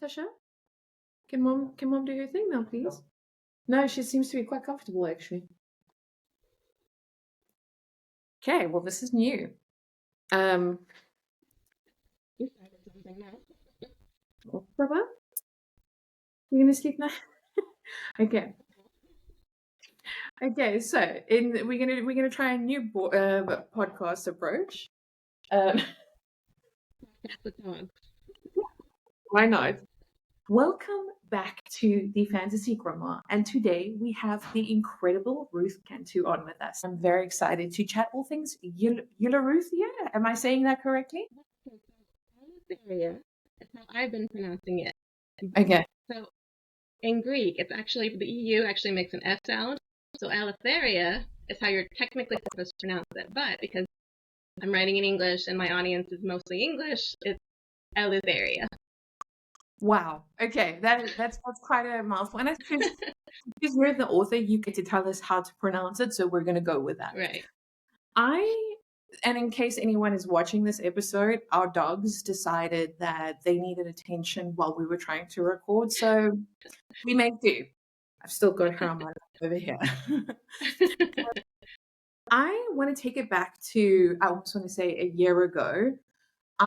Natasha? Can mom do her thing now, please? No, she seems to be quite comfortable actually. Okay, well this is new. You started something now. Baba? You gonna sleep now? Okay. Okay, so we're gonna try a new podcast approach. The dog. Why not? Welcome back to the Fantasy Grimoire, and today we have the incredible Ruth Cantu on with us. I'm very excited to chat all things Ruth. Yeah, am I saying that correctly? Area. That's how I've been pronouncing it. Okay. So in Greek, it's actually the EU actually makes an F sound. So Eleutheria is how you're technically supposed to pronounce it, but because I'm writing in English and my audience is mostly English, it's Eleutheria. Wow. Okay, that's quite a mouthful. And I think because you're the author, you get to tell us how to pronounce it, so we're going to go with that. Right. And in case anyone is watching this episode, our dogs decided that they needed attention while we were trying to record, so we make do. I've still got her on my lap over here. I want to take it back to, I almost want to say a year ago.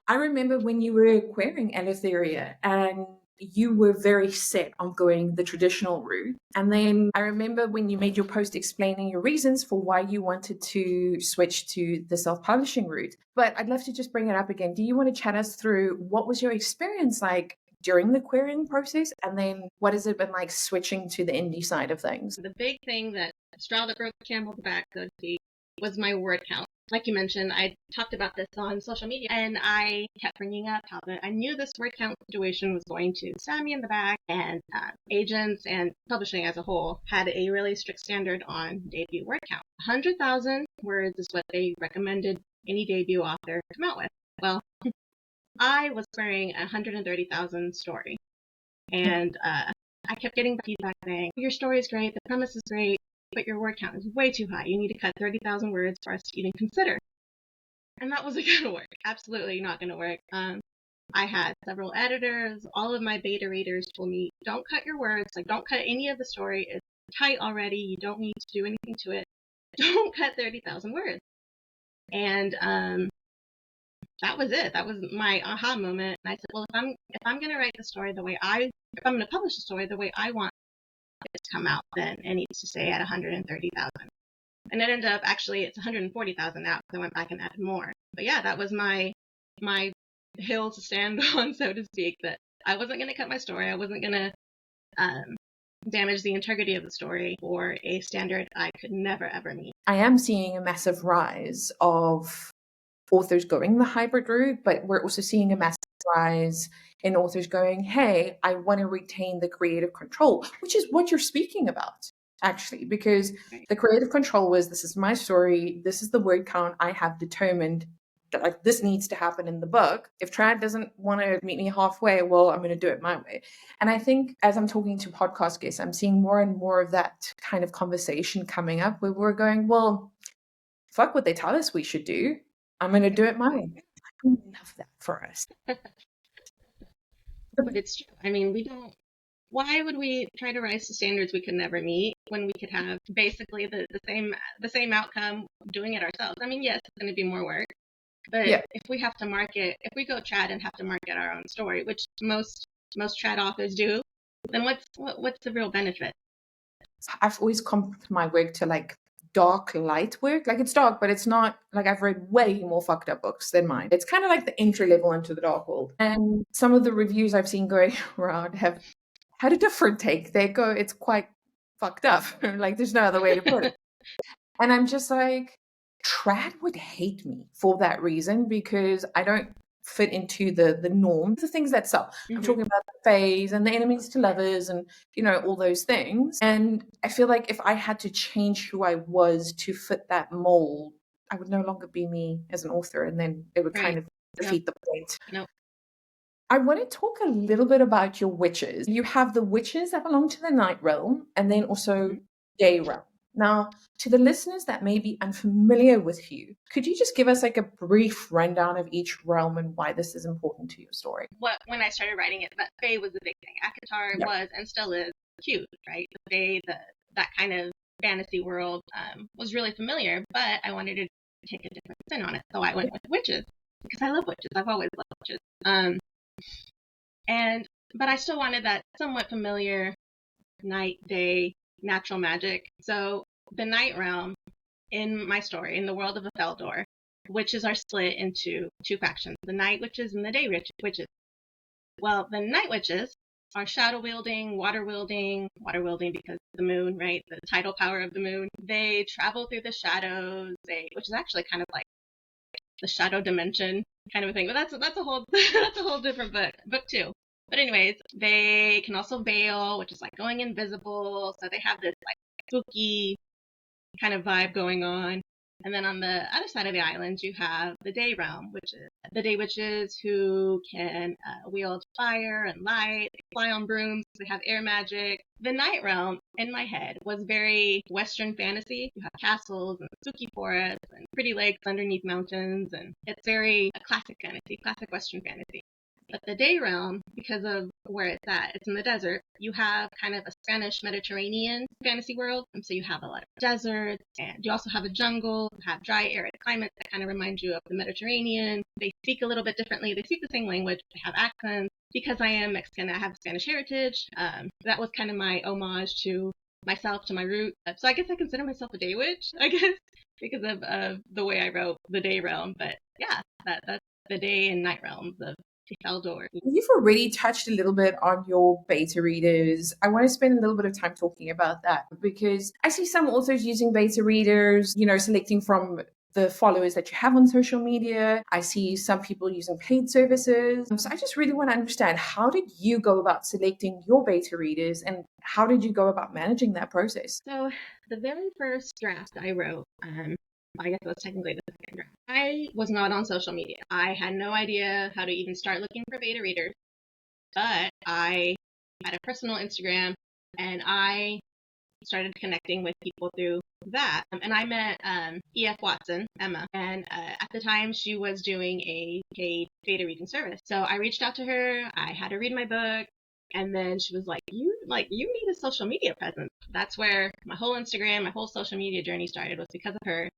I remember when you were querying Eleutheria and you were very set on going the traditional route. And then I remember when you made your post explaining your reasons for why you wanted to switch to the self-publishing route. But I'd love to just bring it up again. Do you want to chat us through what was your experience like during the querying process? And then what has it been like switching to the indie side of things? The big thing that straw that broke the camel's back, so to speak, was my word count. Like you mentioned, I talked about this on social media, and I kept bringing up how I knew this word count situation was going to stab me in the back, and agents and publishing as a whole had a really strict standard on debut word count. 100,000 words is what they recommended any debut author come out with. Well, I was querying a 130,000 story, and I kept getting feedback saying, your story is great, the premise is great, but your word count is way too high. You need to cut 30,000 words for us to even consider. And that wasn't going to work. Absolutely not going to work. I had several editors. All of my beta readers told me, don't cut your words. Like, don't cut any of the story. It's tight already. You don't need to do anything to it. Don't cut 30,000 words. And that was it. That was my aha moment. And I said, well, if I'm going to write the story if I'm going to publish the story the way I want it to come out, then it needs to stay at 130,000. And it ended up, actually, it's 140,000 now because I went back and added more. But yeah, that was my hill to stand on, so to speak, that I wasn't going to cut my story. I wasn't going to damage the integrity of the story for a standard I could never, ever meet. I am seeing a massive rise of authors going the hybrid route, but we're also seeing a massive rise in authors going, hey, I want to retain the creative control, which is what you're speaking about, actually, because the creative control was, this is my story, this is the word count I have determined that like this needs to happen in the book. If Trad doesn't want to meet me halfway, well, I'm going to do it my way. And I think as I'm talking to podcast guests, I'm seeing more and more of that kind of conversation coming up where we're going, well, fuck what they tell us we should do. I'm going to do it my way. I love that for us. But it's true. I mean, why would we try to rise to standards we could never meet when we could have basically the same outcome doing it ourselves? I mean, yes, it's going to be more work, but if we have to if we go trad and have to market our own story, which most trad authors do, then what's the real benefit? I've always compared my work to like dark light work. Like it's dark, but it's not like I've read way more fucked up books than mine. It's kind of like the entry level into the dark world. And some of the reviews I've seen going around have had a different take. They go, it's quite fucked up. Like there's no other way to put it. And I'm just like, trad would hate me for that reason because I don't fit into the norm, the things that sell. Mm-hmm. I'm talking about the phase and the enemies to lovers and, all those things. And I feel like if I had to change who I was to fit that mold, I would no longer be me as an author. And then it would kind of defeat the point. No. I want to talk a little bit about your witches. You have the witches that belong to the night realm and then also day realm. Now, to the listeners that may be unfamiliar with you, could you just give us like a brief rundown of each realm and why this is important to your story? When I started writing it, that Fae was a big thing. ACOTAR was and still is huge, right? The Fae, that kind of fantasy world was really familiar, but I wanted to take a different spin on it, so I went with witches because I love witches. I've always loved witches. But I still wanted that somewhat familiar night, day, natural magic. So the night realm in my story, in the world of Feldor, witches are split into two factions, the night witches and the day witches. Well, the night witches are shadow wielding, water wielding because the moon, right? The tidal power of the moon. They travel through the shadows, which is actually kind of like the shadow dimension kind of a thing. But that's a whole that's a whole different book too. But anyways, they can also veil, which is like going invisible. So they have this like spooky kind of vibe going on. And then on the other side of the island, you have the day realm, which is the day witches who can wield fire and light. They fly on brooms. They have air magic. The night realm, in my head, was very Western fantasy. You have castles and spooky forests and pretty lakes underneath mountains. And it's very classic fantasy, classic Western fantasy. But the day realm, because of where it's at, it's in the desert, you have kind of a Spanish Mediterranean fantasy world. And so you have a lot of deserts, and you also have a jungle, you have dry, arid climates that kind of remind you of the Mediterranean. They speak a little bit differently. They speak the same language, they have accents. Because I am Mexican, I have Spanish heritage. That was kind of my homage to myself, to my root. So I guess I consider myself a day witch, I guess, because of the way I wrote the day realm. But yeah, that's the day and night realms of Feldor. You've already touched a little bit on your beta readers. I want to spend a little bit of time talking about that because I see some authors using beta readers, selecting from the followers that you have on social media. I see some people using paid services. So I just really want to understand, how did you go about selecting your beta readers and how did you go about managing that process? So the very first draft I wrote, I guess it was technically the second draft, I was not on social media. I had no idea how to even start looking for beta readers, but I had a personal Instagram and I started connecting with people through that. And I met E.F. Watson, Emma, and at the time she was doing a paid beta reading service. So I reached out to her, I had her read my book, and then she was like, you need a social media presence. That's where my whole Instagram, my whole social media journey started, was because of her.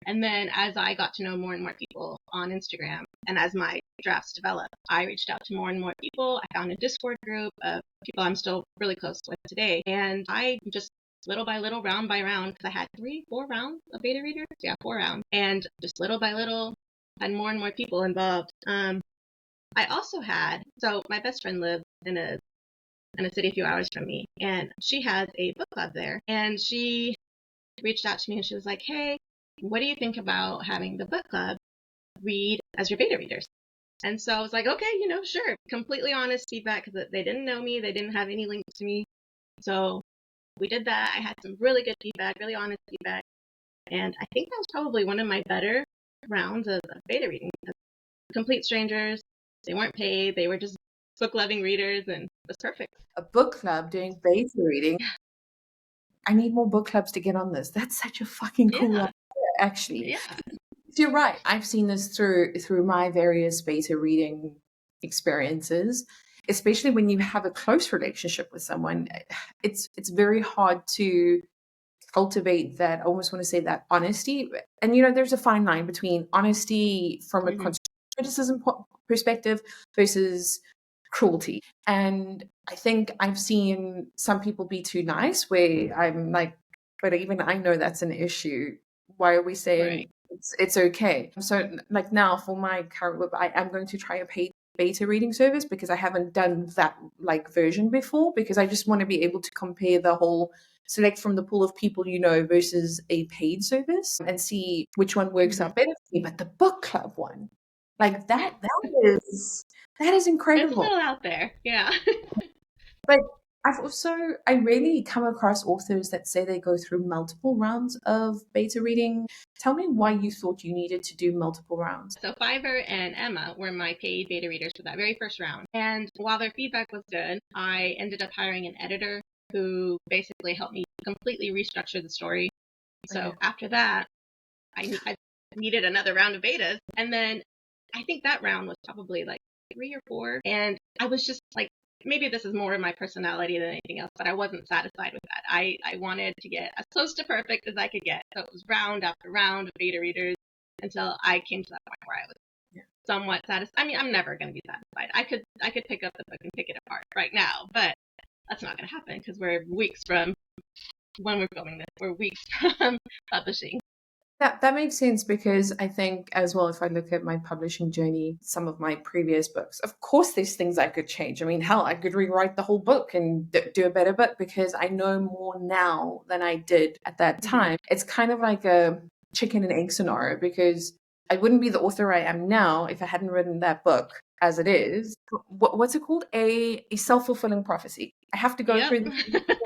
And then as I got to know more and more people on Instagram, and as my drafts developed, I reached out to more and more people. I found a Discord group of people I'm still really close with today. And I just little by little, round by round, because I had 4 rounds of beta readers. Yeah, 4 rounds. And just little by little, had more and more people involved. I also had, so my best friend lives in a city a few hours from me, and she has a book club there. And she reached out to me and she was like, hey, what do you think about having the book club read as your beta readers? And so I was like, okay, sure. Completely honest feedback, because they didn't know me. They didn't have any links to me. So we did that. I had some really good feedback, really honest feedback. And I think that was probably one of my better rounds of beta reading. Complete strangers. They weren't paid. They were just book-loving readers, and it was perfect. A book club doing beta reading. I need more book clubs to get on this. That's such a fucking cool idea, actually. Yeah. You're right. I've seen this through my various beta reading experiences, especially when you have a close relationship with someone. It's very hard to cultivate that, I almost want to say, that honesty. And there's a fine line between honesty from a constructive criticism perspective versus cruelty. And I think I've seen some people be too nice, where I'm like, but even I know that's an issue. Why are we saying it's okay? So like now for my current web, I am going to try a paid beta reading service because I haven't done that like version before, because I just want to be able to compare the whole, select from the pool of people versus a paid service and see which one works out better for me. But the book club one, like that is incredible. It's a little out there, yeah. But I rarely come across authors that say they go through multiple rounds of beta reading. Tell me why you thought you needed to do multiple rounds. So Fiverr and Emma were my paid beta readers for that very first round. And while their feedback was good, I ended up hiring an editor who basically helped me completely restructure the story. So after that, I needed another round of betas. And then I think that round was probably like 3 or 4. And I was just like, maybe this is more of my personality than anything else, but I wasn't satisfied with that. I wanted to get as close to perfect as I could get. So it was round after round of beta readers until I came to that point where I was somewhat satisfied. I mean, I'm never going to be satisfied. I could pick up the book and pick it apart right now, but that's not going to happen because we're weeks from when we're filming this. We're weeks from publishing. That makes sense, because I think as well, if I look at my publishing journey, some of my previous books, of course there's things I could change. I mean, hell, I could rewrite the whole book and do a better book, because I know more now than I did at that time. It's kind of like a chicken and egg scenario, because I wouldn't be the author I am now if I hadn't written that book as it is. What's it called? A self-fulfilling prophecy. I have to go through the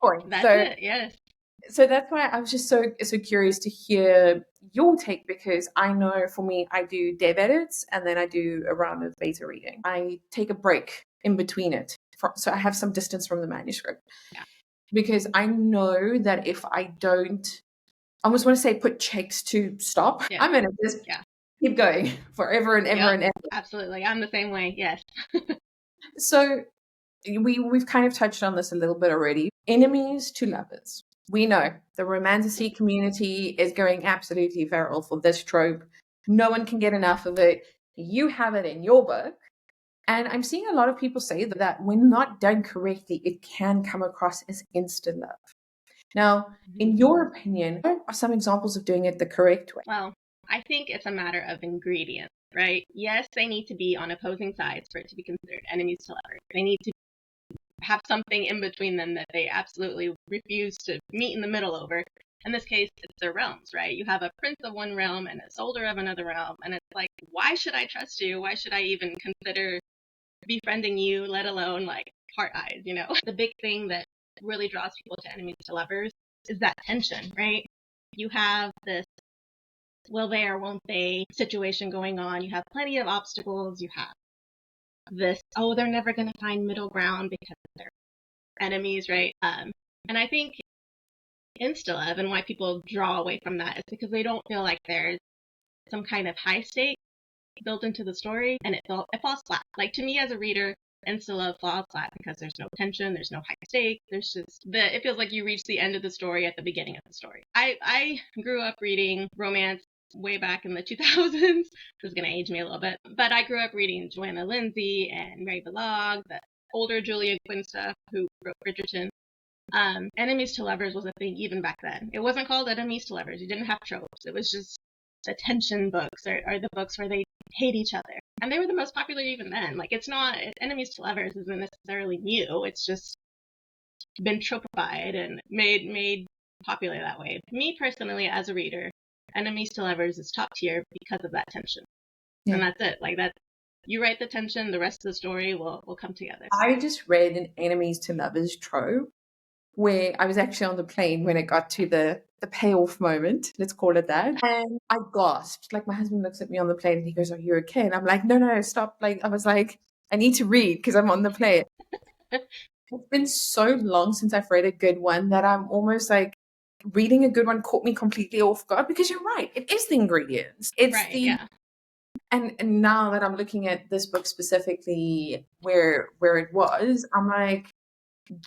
point. That's it, yes. So that's why I was just so curious to hear your take, because I know for me, I do dev edits and then I do a round of beta reading. I take a break in between it. So I have some distance from the manuscript. Yeah. Because I know that if I don't, I almost want to say put checks to stop, I'm going to just keep going forever and ever and ever. Absolutely. I'm the same way, yes. So we've kind of touched on this a little bit already. Enemies to lovers. We know the romantasy community is going absolutely feral for this trope. No one can get enough of it. You have it in your book. And I'm seeing a lot of people say that when not done correctly, it can come across as instant love. Now, in your opinion, what are some examples of doing it the correct way? Well, I think it's a matter of ingredients, right? Yes, they need to be on opposing sides for it to be considered enemies to lovers. They need to have something in between them that they absolutely refuse to meet in the middle over. In this case, it's their realms, right? You have a prince of one realm and a soldier of another realm, and it's like, why should I trust you? Why should I even consider befriending you, let alone like heart eyes, you know? The big thing that really draws people to enemies to lovers is that tension, right? You have this will they or won't they situation going on. You have plenty of obstacles. You have this, they're never going to find middle ground because they're enemies, right? And I think insta-love and why people draw away from that is because they don't feel like there's some kind of high stake built into the story, and it falls flat. Like, to me as a reader, insta-love falls flat because there's no tension, there's no high stake, there's just it feels like you reach the end of the story at the beginning of the story. I grew up reading romance way back in the 2000s. This is going to age me a little bit, but I grew up reading Joanna Lindsay and Mary Balogh, the older Julia Quinn stuff, who wrote Bridgerton. Enemies to lovers was a thing even back then. It wasn't called enemies to lovers. You didn't have tropes. It was just the tension books or the books where they hate each other. And they were the most popular even then. Like, it's not, enemies to lovers isn't necessarily new. It's just been tropified and made popular that way. Me personally, as a reader, enemies to lovers is top tier because of that tension. Yeah. And that's it. Like, that, you write the tension, the rest of the story will come together. I just read an enemies to lovers trope where I was actually on the plane when it got to the payoff moment, let's call it that. And I gasped. Like, my husband looks at me on the plane and he goes, "Are you okay?" And I'm like, no, stop. Like, I was like, I need to read because I'm on the plane. It's been so long since I've read a good one that I'm almost like, reading a good one caught me completely off guard, because you're right. It is the ingredients. It's right, yeah. And now that I'm looking at this book specifically where it was, I'm like,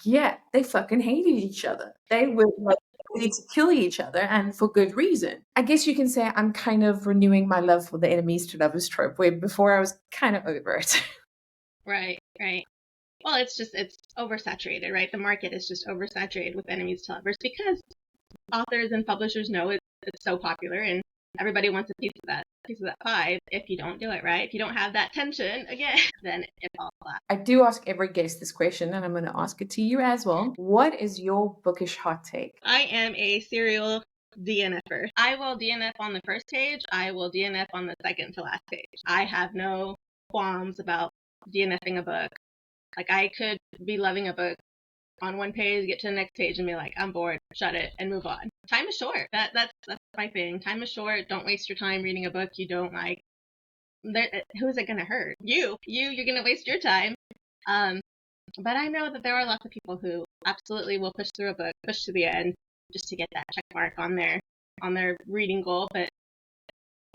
yeah, they fucking hated each other. They were like ready to kill each other, and for good reason. I guess you can say I'm kind of renewing my love for the enemies to lovers trope, where before I was kind of over it. Right. Well, it's oversaturated, right? The market is just oversaturated with enemies to lovers because authors and publishers know it's so popular and everybody wants a piece of that pie. If you don't do it right, if you don't have that tension, again, then it falls flat. I do ask every guest this question, and I'm going to ask it to you as well. What is your bookish hot take? I am a serial DNFer. I will DNF on the first page. I will DNF on the second to last page. I have no qualms about DNFing a book. Like, I could be loving a book on one page, get to the next page and be like, I'm bored, shut it, and move on. Time is short. That's my thing. Time is short. Don't waste your time reading a book you don't like. Who is it going to hurt? You're going to waste your time. But I know that there are lots of people who absolutely will push through a book, push to the end, just to get that check mark on their reading goal. But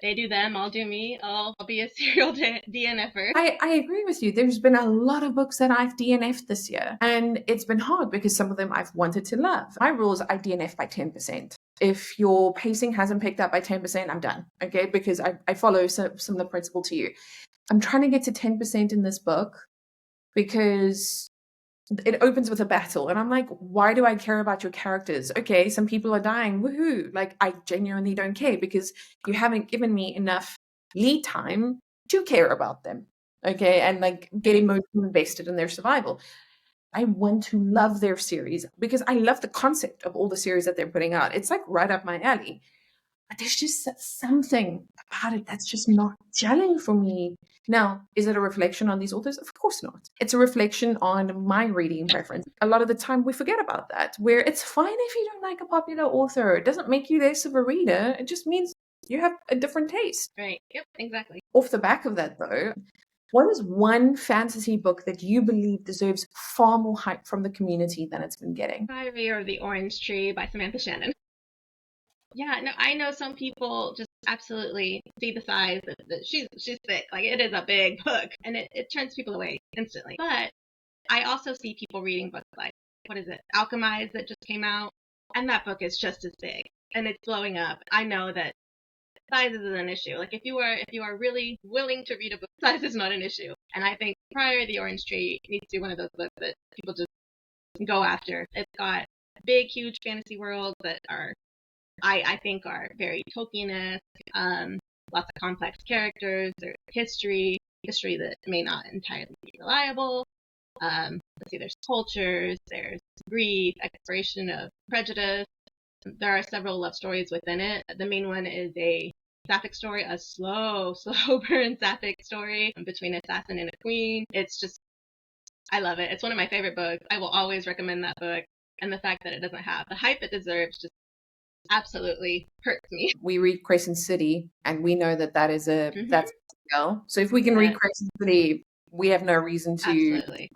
they do them, I'll do me. I'll be a serial DNFer. I agree with you. There's been a lot of books that I've DNF'd this year, and it's been hard because some of them I've wanted to love. My rule is I DNF by 10%. If your pacing hasn't picked up by 10%, I'm done. Okay, because I follow some of the principle to you. I'm trying to get to 10% in this book because it opens with a battle, and I'm like, why do I care about your characters? Okay, some people are dying, woohoo. Like, I genuinely don't care because you haven't given me enough lead time to care about them. Okay, and like get emotionally invested in their survival. I want to love their series because I love the concept of all the series that they're putting out. It's like right up my alley. But there's just something about it that's just not gelling for me. Now, is it a reflection on these authors? Of course not. It's a reflection on my reading preference. A lot of the time we forget about that, where it's fine if you don't like a popular author. It doesn't make you less of a reader. It just means you have a different taste. Right. Yep, exactly. Off the back of that, though, what is one fantasy book that you believe deserves far more hype from the community than it's been getting? Diary of the Orange Tree by Samantha Shannon. Yeah, no, I know some people just absolutely see the size that she's thick. Like, it is a big book, and it turns people away instantly. But I also see people reading books like, what is it, Alchemized, that just came out, and that book is just as big, and it's blowing up. I know that size isn't an issue. Like, if you are really willing to read a book, size is not an issue. And I think Prior the Orange Tree needs to be one of those books that people just go after. It's got big, huge fantasy worlds that are, I think, are very Tolkien-esque. Lots of complex characters. There's history that may not entirely be reliable. Let's see, there's cultures, there's grief, exploration of prejudice. There are several love stories within it. The main one is a sapphic story, a slow burn sapphic story between an assassin and a queen. It's just, I love it. It's one of my favorite books. I will always recommend that book. And the fact that it doesn't have the hype it deserves just absolutely hurts me. We read Crescent City, and we know that is that's a girl. So if we can read Crescent City, we have no reason to. Absolutely.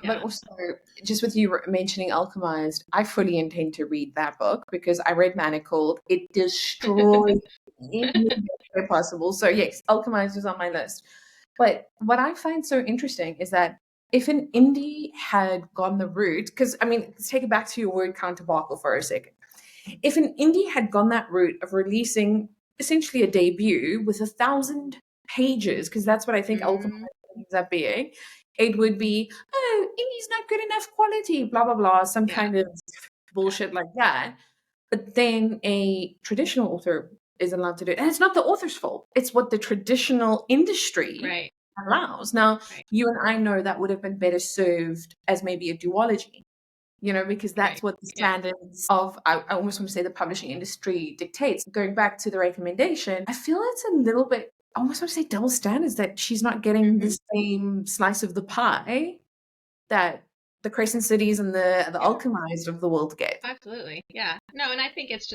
But also, just with you mentioning Alchemized, I fully intend to read that book because I read Manacled. It destroyed me in the way possible. So yes, Alchemized is on my list. But what I find so interesting is that if an indie had gone the route, because I mean, let's take it back to your word counterbarkle for a second. If an indie had gone that route of releasing essentially a debut with 1,000 pages, because that's what I think Alchemized ends up being, it would be, oh, indie's not good enough quality, blah, blah, blah, some kind of bullshit like that. But then a traditional author is allowed to do it. And it's not the author's fault. It's what the traditional industry allows. Now, you and I know that would have been better served as maybe a duology. Because that's what the standards of, I almost want to say, the publishing industry dictates. Going back to the recommendation, I feel it's a little bit, I almost want to say double standards, that she's not getting the same slice of the pie that the Crescent Cities and the Alchemized of the world get. Absolutely. Yeah. No, and I think it's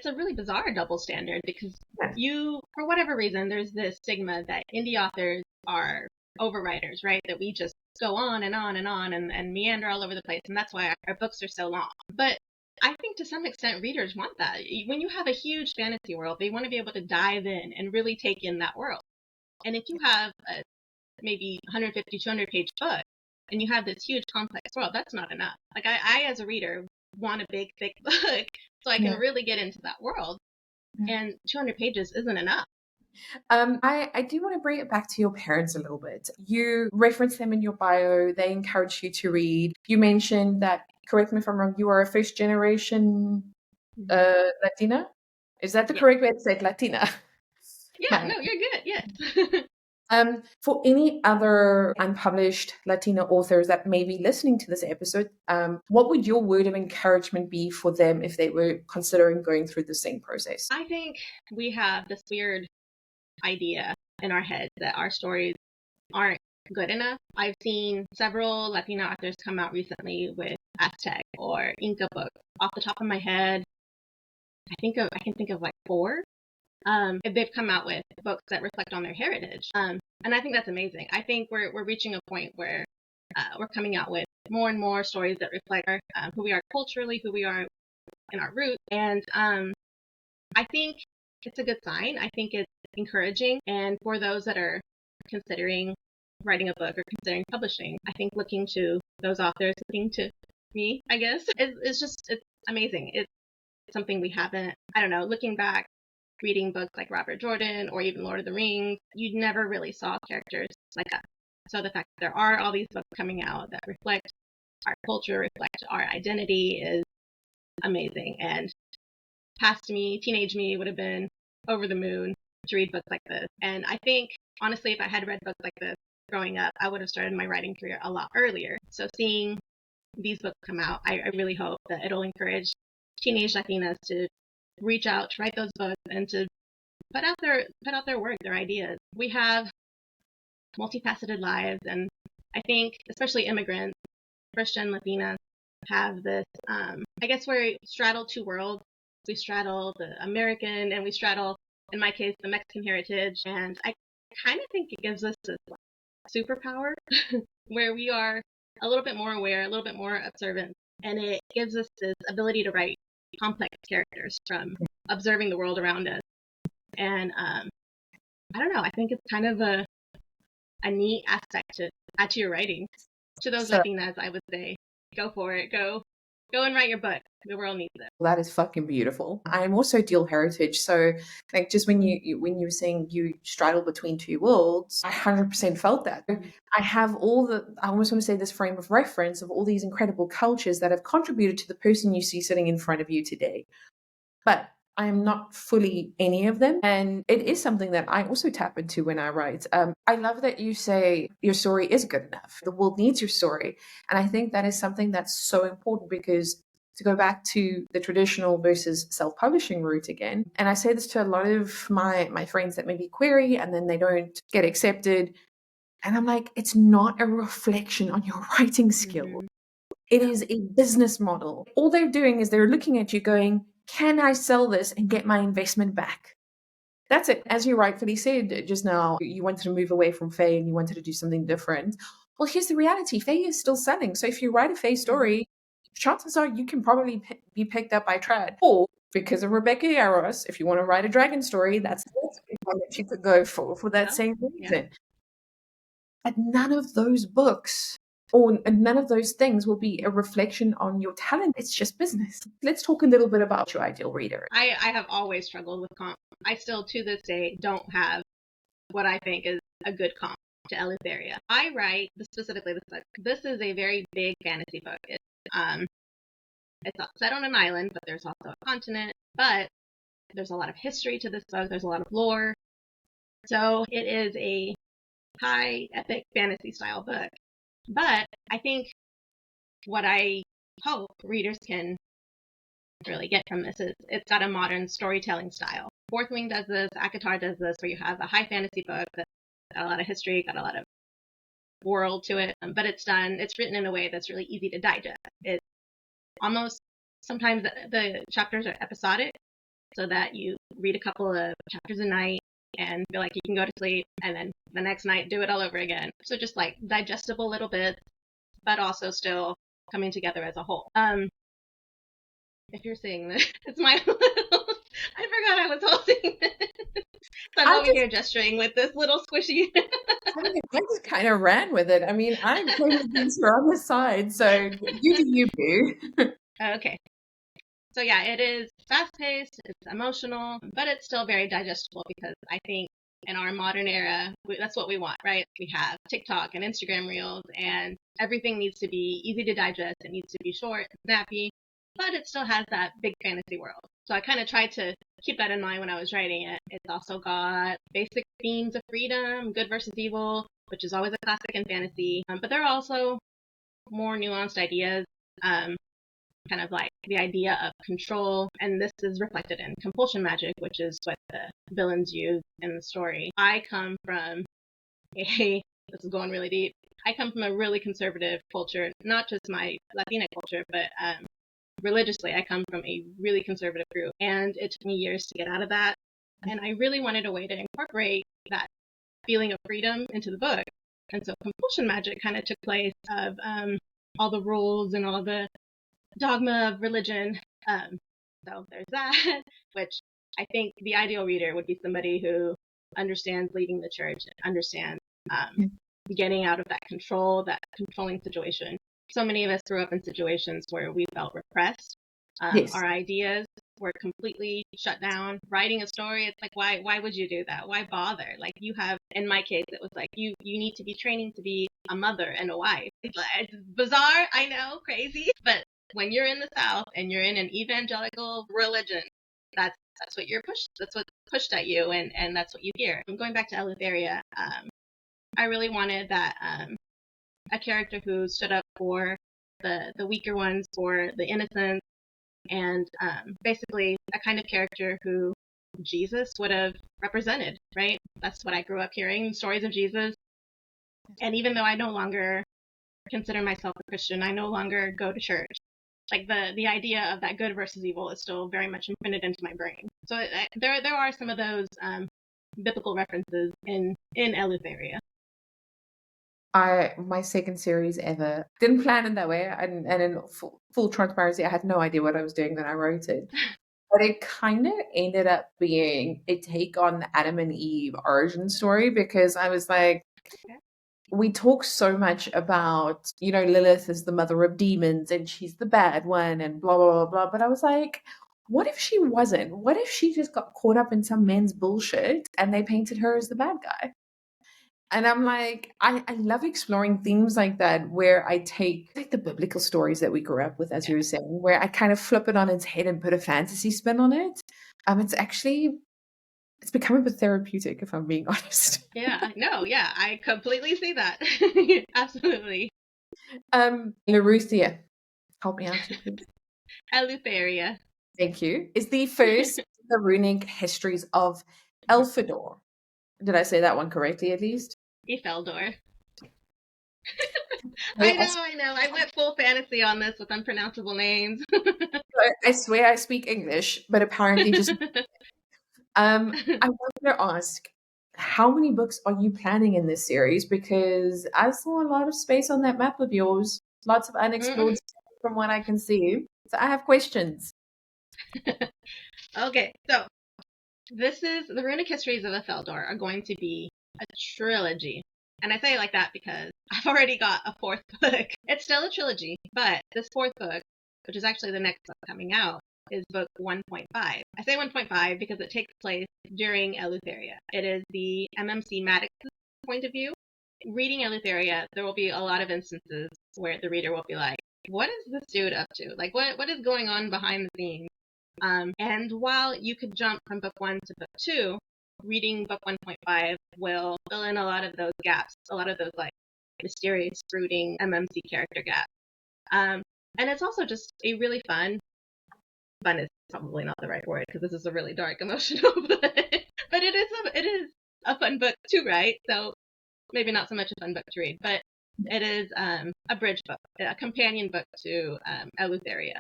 a really bizarre double standard because you, for whatever reason, there's this stigma that indie authors are overwriters, right? That we just go on and on and on and meander all over the place, and that's why our books are so long. But I think to some extent readers want that. When you have a huge fantasy world, they want to be able to dive in and really take in that world. And if you have a maybe 150, 200 page book and you have this huge complex world, that's not enough. Like, I as a reader want a big thick book so I can really get into that world, and 200 pages isn't enough. I do want to bring it back to your parents a little bit. You reference them in your bio. They encourage you to read. You mentioned that, correct me if I'm wrong, you are a first generation Latina. Is that the correct way to say it? Latina? Yeah, no, you're good. Yes. For any other unpublished Latina authors that may be listening to this episode, what would your word of encouragement be for them if they were considering going through the same process? I think we have this weird idea in our head that our stories aren't good enough. I've seen several Latina authors come out recently with Aztec or Inca books. Off the top of my head, I can think of like 4. They've come out with books that reflect on their heritage, and I think that's amazing. I think we're reaching a point where we're coming out with more and more stories that reflect who we are culturally, who we are in our roots. And I think it's a good sign. I think it's encouraging. And for those that are considering writing a book or considering publishing, I think looking to those authors, looking to me, I guess, it's amazing. It's something we haven't, I don't know, looking back, reading books like Robert Jordan or even Lord of the Rings, you never really saw characters like us. So the fact that there are all these books coming out that reflect our culture, reflect our identity is amazing. And past me, teenage me would have been over the moon to read books like this. And I think, honestly, if I had read books like this growing up, I would have started my writing career a lot earlier. So seeing these books come out, I really hope that it'll encourage teenage Latinas to reach out, to write those books, and to put out their work, their ideas. We have multifaceted lives, and I think especially immigrants, Christian Latinas, have this, I guess we straddle two worlds. We straddle the American and we straddle, in my case, the Mexican heritage. And I kind of think it gives us this superpower where we are a little bit more aware, a little bit more observant. And it gives us this ability to write complex characters from observing the world around us. And I don't know, I think it's kind of a neat aspect to add to your writing. To those Latinas, I would say, go for it. Go and write your book. The world needs it. That is fucking beautiful. I'm also dual heritage, so like just when you were saying you straddle between two worlds, I 100% felt that. I have I almost want to say this frame of reference of all these incredible cultures that have contributed to the person you see sitting in front of you today. But I am not fully any of them. And it is something that I also tap into when I write. I love that you say your story is good enough. The world needs your story. And I think that is something that's so important because to go back to the traditional versus self-publishing route again, and I say this to a lot of my friends that maybe query and then they don't get accepted. And I'm like, it's not a reflection on your writing skill. Mm-hmm. It is a business model. All they're doing is they're looking at you going, can I sell this and get my investment back? That's it. As you rightfully said just now, you wanted to move away from Faye and you wanted to do something different. Well, here's the reality. Faye is still selling. So if you write a Faye story, chances are you can probably be picked up by Trad. Or because of Rebecca Yarros, if you want to write a dragon story, that's the one that you could go for that same reason. Yeah. But none of those books or none of those things will be a reflection on your talent. It's just business. Let's talk a little bit about your ideal reader. I have always struggled with comp. I still, to this day, don't have what I think is a good comp to Eleutheria. I write, specifically this book. This is a very big fantasy book. It's set on an island, but there's also a continent. But there's a lot of history to this book. There's a lot of lore. So it is a high epic fantasy style book. But I think what I hope readers can really get from this is it's got a modern storytelling style. Fourth Wing does this, ACOTAR does this, where you have a high fantasy book that's got a lot of history, got a lot of world to it, but it's written in a way that's really easy to digest. It's almost, sometimes the chapters are episodic, so that you read a couple of chapters a night and feel like you can go to sleep, and then the next night do it all over again. So just like digestible little bits, but also still coming together as a whole. If you're seeing this, it's my little, I forgot I was holding this. So I'm over here gesturing with this little squishy. I just kind of ran with it. I mean, I'm playing things on the side, so you do. Okay. So yeah, it is fast-paced, it's emotional, but it's still very digestible because I think in our modern era, that's what we want, right? We have TikTok and Instagram Reels, and everything needs to be easy to digest. It needs to be short and snappy, but it still has that big fantasy world. So I kind of tried to keep that in mind when I was writing it. It's also got basic themes of freedom, good versus evil, which is always a classic in fantasy, but there are also more nuanced ideas. Kind of like the idea of control, and this is reflected in compulsion magic, which is what the villains use in the story. I come from this is going really deep. I come from a really conservative culture, not just my Latina culture, but religiously, I come from a really conservative group, and it took me years to get out of that. And I really wanted a way to incorporate that feeling of freedom into the book. And so compulsion magic kind of took place of all the rules and all the dogma of religion. So there's that, which I think the ideal reader would be somebody who understands leaving the church, understands getting out of that control, that controlling situation. So many of us grew up in situations where we felt repressed. Yes. Our ideas were completely shut down. Writing a story, it's like, why would you do that? Why bother? Like, you have, in my case, it was like, you need to be training to be a mother and a wife. It's bizarre, I know, crazy, but when you're in the South and you're in an evangelical religion, that's what you're pushed. That's what's pushed at you, and that's what you hear. Going back to Eleutheria, I really wanted that a character who stood up for the weaker ones, for the innocent, and basically a kind of character who Jesus would have represented, right? That's what I grew up hearing, stories of Jesus. And even though I no longer consider myself a Christian, I no longer go to church, like the idea of that good versus evil is still very much imprinted into my brain. So there are some of those biblical references in Eleutheria. My second series ever, didn't plan it that way, and in full transparency, I had no idea what I was doing when I wrote it. But it kind of ended up being a take on the Adam and Eve origin story, because I was like, we talk so much about, Lilith is the mother of demons and she's the bad one and blah, blah, blah, blah. But I was like, what if she wasn't? What if she just got caught up in some men's bullshit and they painted her as the bad guy? And I'm like, I love exploring themes like that, where I take like the biblical stories that we grew up with, as you were saying, where I kind of flip it on its head and put a fantasy spin on it. It's become a bit therapeutic, if I'm being honest. Yeah, no, yeah, I completely see that. Absolutely. Laruthia, help me out here, please. Eleutheria. Thank you. Is the first of the runic histories of Elfidor. Did I say that one correctly, at least? Ifeldor. I know. I went full fantasy on this with unpronounceable names. I swear I speak English, but apparently just... I wanted to ask, how many books are you planning in this series? Because I saw a lot of space on that map of yours, lots of unexplored stuff from what I can see. So I have questions. Okay, so the Runic Histories of Ifeldor are going to be a trilogy. And I say it like that because I've already got a fourth book. It's still a trilogy, but this fourth book, which is actually the next book coming out, is book 1.5. I say 1.5 because it takes place during Eleutheria. It is the MMC Maddox's point of view. Reading Eleutheria, there will be a lot of instances where the reader will be like, what is this dude up to? Like, what is going on behind the scenes? And while you could jump from book 1 to book 2, reading book 1.5 will fill in a lot of those gaps, a lot of those like mysterious, brooding MMC character gaps. And it's also just a really fun is probably not the right word because this is a really dark, emotional book, but it is a fun book to write. So maybe not so much a fun book to read, but it is a bridge book, a companion book to Eleutheria.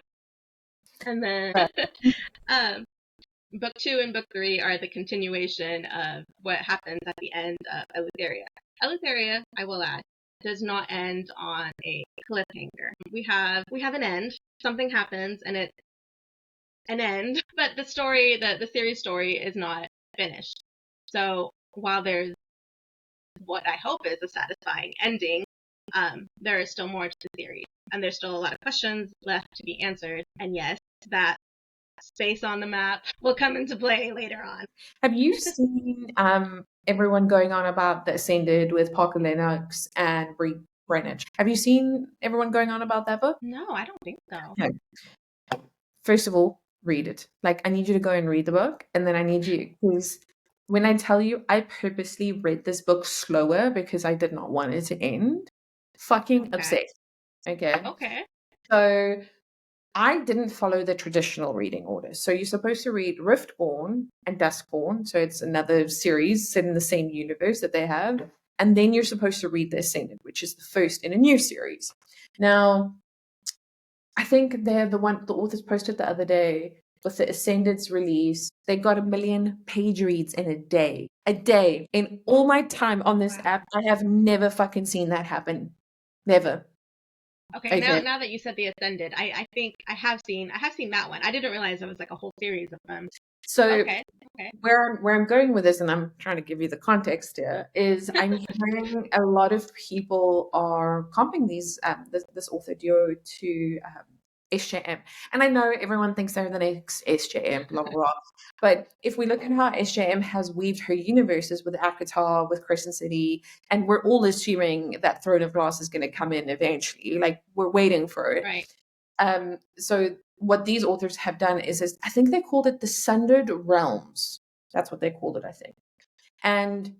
And then book 2 and book 3 are the continuation of what happens at the end of Eleutheria. Eleutheria, I will add, does not end on a cliffhanger. We have an end. Something happens, and it's an end. But the story, the series story, is not finished. So while there's what I hope is a satisfying ending, there is still more to the series, and there's still a lot of questions left to be answered. And yes, that space on the map will come into play later on. Have you seen everyone going on about the Ascended with Parker Lennox and Brie Greenwich? Have you seen everyone going on about that book? No, I don't think so. No. First of all, read it. Like, I need you to go and read the book, and then I need you, because when I tell you, I purposely read this book slower because I did not want it to end. Fucking obsessed. Okay. So I didn't follow the traditional reading order. So you're supposed to read Riftborn and Duskborn. So it's another series set in the same universe that they have. And then you're supposed to read The Ascended, which is the first in a new series. Now, I think they're the authors posted the other day with The Ascended's release. They got 1 million page reads in a day. A day. In all my time on this app, I have never fucking seen that happen. Never. Okay, Okay. now that you said the Ascended, I think I have seen that one. I didn't realize it was like a whole series of them. So Okay, okay. where I'm going with this, and I'm trying to give you the context here, is I'm hearing a lot of people are comping this author duo to SJM, and I know everyone thinks they're the next SJM, blah blah blah. But if we look at how SJM has weaved her universes with Akatar, with Crescent City, and we're all assuming that Throne of Glass is going to come in eventually, like we're waiting for it. Right. So what these authors have done is I think they called it the Sundered Realms. That's what they called it, I think. And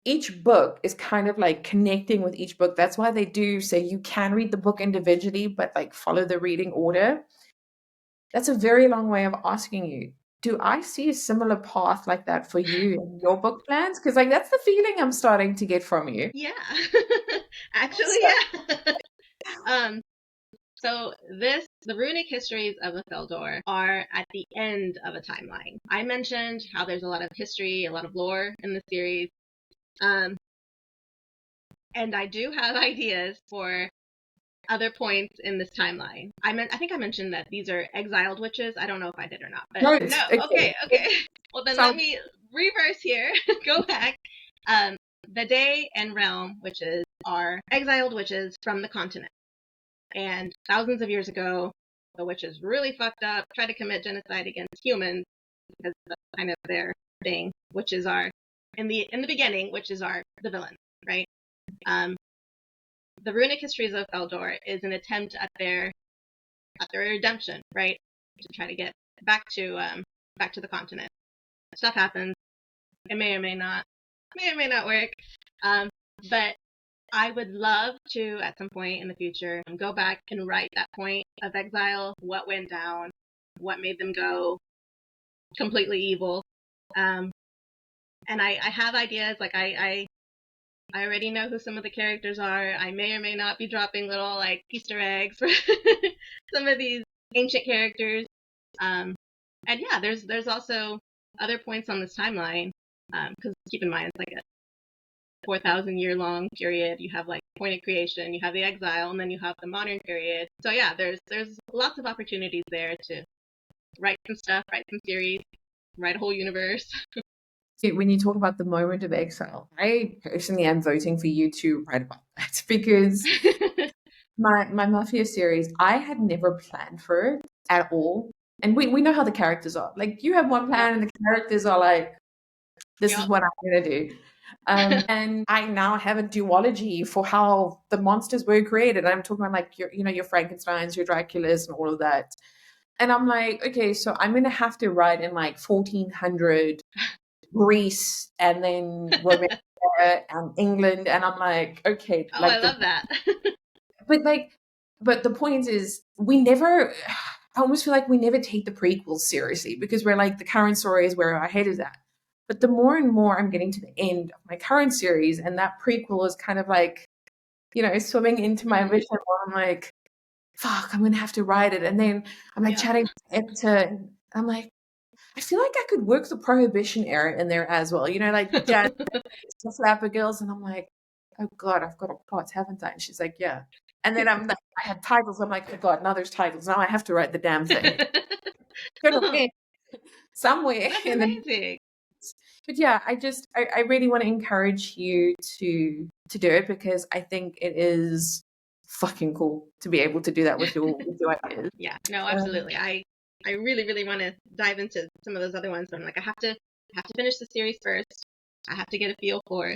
each book is kind of like connecting with each book. That's why they do say you can read the book individually, but like follow the reading order. That's a very long way of asking you, do I see a similar path like that for you in your book plans? Because like that's the feeling I'm starting to get from you. Yeah. Actually, So, yeah. um, So the runic histories of the Feldor are at the end of a timeline. I mentioned how there's a lot of history, a lot of lore in the series, and I do have ideas for other points in this timeline. I think I mentioned that these are exiled witches. I don't know if I did or not, but no, no. okay. Okay. Well, then let So me reverse here. Go back. Um, the day and realm witches are exiled witches from the continent. And thousands of years ago, the witches really fucked up, tried to commit genocide against humans because that's kind of their thing. Witches are in the beginning, witches are the villain, right? Um, the runic histories of Feldor is an attempt at their redemption, right? To try to get back to the continent. Stuff happens. It may or may not work. But I would love to, at some point in the future, go back and write that point of exile, what went down, what made them go completely evil. And I have ideas, like I already know who some of the characters are. I may or may not be dropping little like Easter eggs for some of these ancient characters. And yeah, there's also other points on this timeline, because keep in mind it's like a 4,000 year long period. You have like point of creation, you have the exile, and then you have the modern period. So yeah, there's lots of opportunities there to write some stuff, write some series, write a whole universe. See, when you talk about the moment of exile, I personally am voting for you to write about that because my Mafia series, I had never planned for it at all. And we know how the characters are. Like you have one Yep. plan and the characters are like, this is Yep. what I'm gonna do. And I now have a duology for how the monsters were created. I'm talking about like your Frankensteins, your Draculas, and all of that. And I'm like, okay, so I'm gonna have to write in like 1400 Greece and then Romania and England, and I'm like, okay, Oh, I like love that. but like, but the point is, we never. I almost feel like we never take the prequels seriously because we're like the current story is where our head is at. But the more and more I'm getting to the end of my current series, and that prequel is kind of like, swimming into my vision where I'm like, fuck, I'm gonna have to write it. And then I'm like Yeah. chatting to the editor, and I'm like, I feel like I could work the Prohibition era in there as well. Like Jan, the Flapper Girls, and I'm like, oh god, I've got a plot, haven't I? And she's like, yeah. And then I'm like, I had titles. I'm like, oh god, now there's titles. Now I have to write the damn thing. Could have Oh, been somewhere that's in the. amazing. But yeah, I really want to encourage you to do it because I think it is fucking cool to be able to do that with your ideas. Yeah, no, Um, absolutely. I really, really want to dive into some of those other ones, but I'm like, I have to finish the series first. I have to get a feel for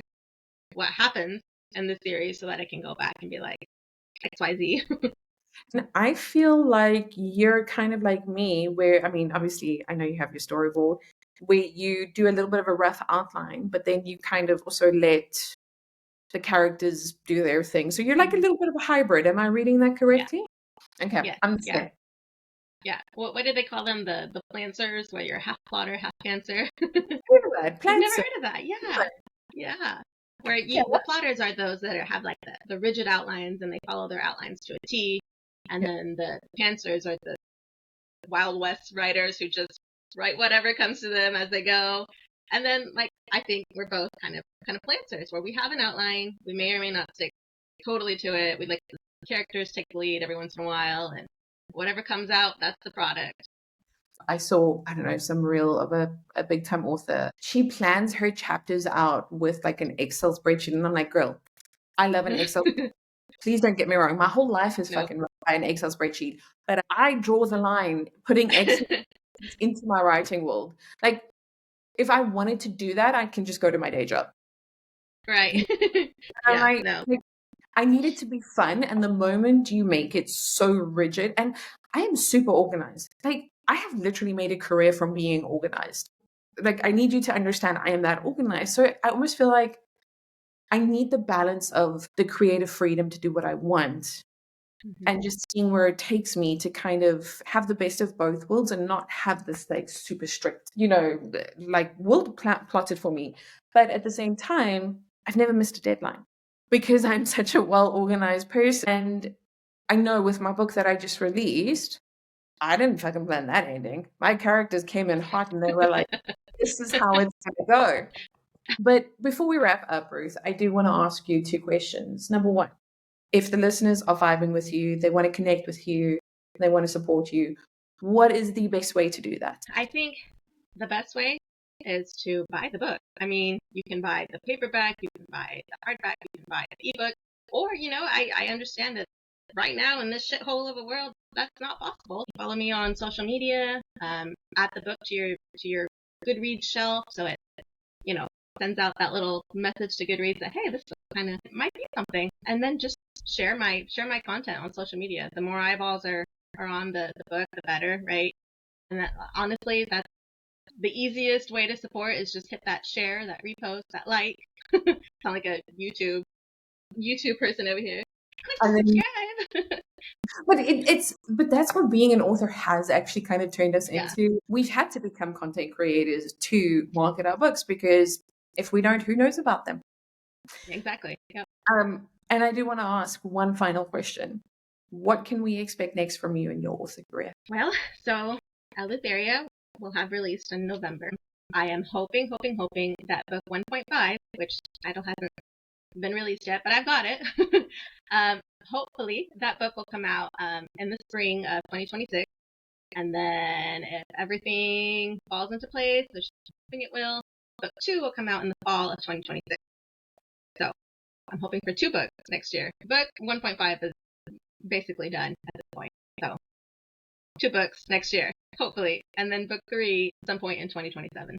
what happens in the series so that I can go back and be like XYZ. And I feel like you're kind of like me, where I mean, obviously, I know you have your storyboard, where you do a little bit of a rough outline, but then you kind of also let the characters do their thing. So you're like a little bit of a hybrid. Am I reading that Yeah, correctly? Okay, yeah, I'm the yeah, same. yeah. What did they call them? The plancers, where you're half plotter, half pantser. Heard of that. You've never Plants. heard of that? Yeah, yeah. Where Yeah, the plotters are those that have like the rigid outlines and they follow their outlines to a T, and yeah. then the pantsers are the Wild West writers who just write whatever comes to them as they go. And then like I think we're both kind of planters where we have an outline, we may or may not stick totally to it. We like to characters take the lead every once in a while, and whatever comes out, that's the product. I saw, I don't know, some reel of a big time author. She plans her chapters out with like an Excel spreadsheet. And I'm like, girl, I love an Excel. Please don't get me wrong. My whole life is fucking run by an Excel spreadsheet. But I draw the line putting Excel into my writing world. Like, if I wanted to do that, I can just go to my day job. Right. Like, I need it to be fun. And the moment you make it so rigid, and I am super organized. Like, I have literally made a career from being organized. Like, I need you to understand I am that organized. So I almost feel like I need the balance of the creative freedom to do what I want and just seeing where it takes me to kind of have the best of both worlds and not have this like super strict, like world plotted for me. But at the same time, I've never missed a deadline because I'm such a well organized person. And I know with my book that I just released, I didn't fucking plan that ending. My characters came in hot and they were like, this is how it's going to go. But before we wrap up, Ruth, I do want to ask you 2 questions. Number 1, if the listeners are vibing with you, they want to connect with you, they want to support you, what is the best way to do that? I think the best way is to buy the book. I mean, you can buy the paperback, you can buy the hardback, you can buy the ebook, or, I understand that right now in this shithole of a world, that's not possible. Follow me on social media, add the book to your Goodreads shelf, so it, sends out that little message to Goodreads that, hey, this kind of might be something, and then just share my content on social media. The more eyeballs are on the book, the better, right? And that, honestly, that's the easiest way to support is just hit that share, that repost, that like. Sound like a YouTube person over here. Click subscribe. But that's what being an author has actually kind of turned us into. We've had to become content creators to market our books because if we don't, who knows about them? Exactly. Yep. And I do want to ask one final question. What can we expect next from you in your author career? Well, so Eleutheria will have released in November. I am hoping that book 1.5, which title hasn't been released yet, but I've got it. Hopefully that book will come out in the spring of 2026. And then if everything falls into place, which I'm hoping it will, book 2 will come out in the fall of 2026. So I'm hoping for 2 books next year. Book 1.5 is basically done at this point. So 2 books next year, hopefully. And then book 3 at some point in 2027.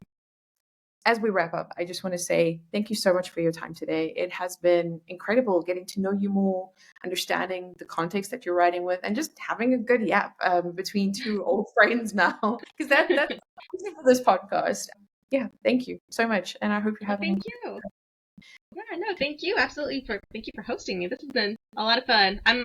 As we wrap up, I just want to say thank you so much for your time today. It has been incredible getting to know you more, understanding the context that you're writing with, and just having a good yap between 2 old friends now. Because that's for this podcast. Yeah, thank you so much. And I hope you're having Thank you. Yeah, no, thank you. Absolutely. Thank you for hosting me. This has been a lot of fun. I'm